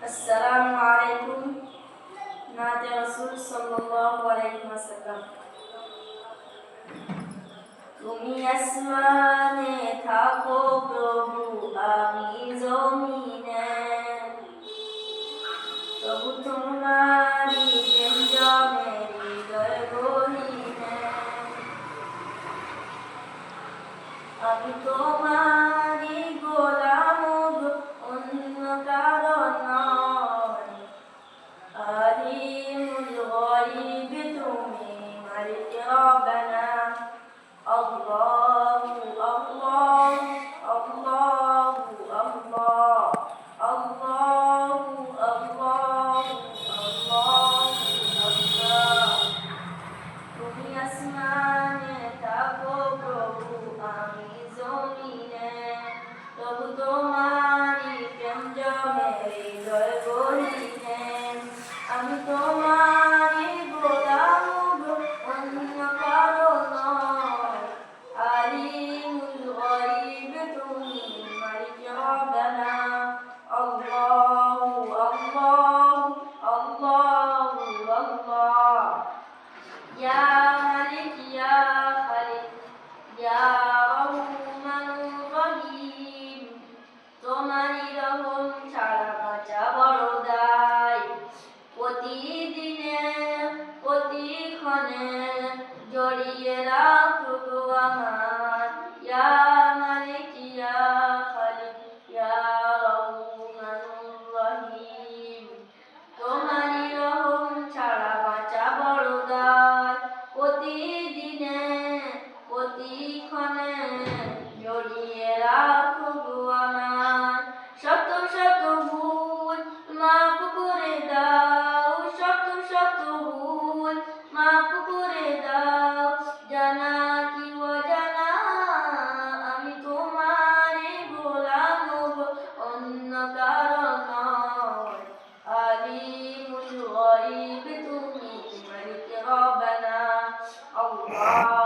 আসসালামু আলাইকুম। নাতে রাসূল সাল্লাল্লাহু আলাইহি ওয়াসাল্লাম। তুমি আসমানে থাকো প্রভু, আমি জমিনে, তবু তোমারই প্রেম জমে হৃদয় গহীনে। আমি তোমারই গোলাম গো, অন্য কারো নয়। আলিমুল গায়ব তুমি, মালিক রব্বানা। আল্লাহু আল্লাহ, আল্লাহু আল্লাহ, আল্লাহু আল্লাহ, আল্লাহু আল্লাহ। তুমি আসমানে থাকো প্রভু, আমি জমিনে, তবু তোমারই প্রেম জমে হৃদয় গহীনে। আমি তোমারই গোলাম গো, অন্য কারো নয়। আলিমুল গায়ব তুমি, মালিক রব্বানা। আল্লাহু আল্লাহ, আল্লাহু আল্লাহ। ইয়া মালিক ইয়া খালিক ইয়া রহমানুর রহিম। তোমারই রহম ছাড়া বাঁচা বড় দায়। প্রতিদিনে প্রতিক্ষণে জড়িয়ে রাখো গো আমার। ইয়া মালিক ইয়া খালিক ইয়া রহমানুর রহিম। তোমারই রহম ছাড়া বাঁচা বড় দায়। প্রতিদিনে প্রতিক্ষণে জড়িয়ে রাখো গো আমার। শত শত ভুল মাফ করে দাও, শত শত ভুল মাফ করে দাও। জানা কি অজানা আমি তোমারই গোলাম গো, অন্য কারো নয়। আলিমুল গায়ব তুমি, মালিক রব্বানা। আল্লাহ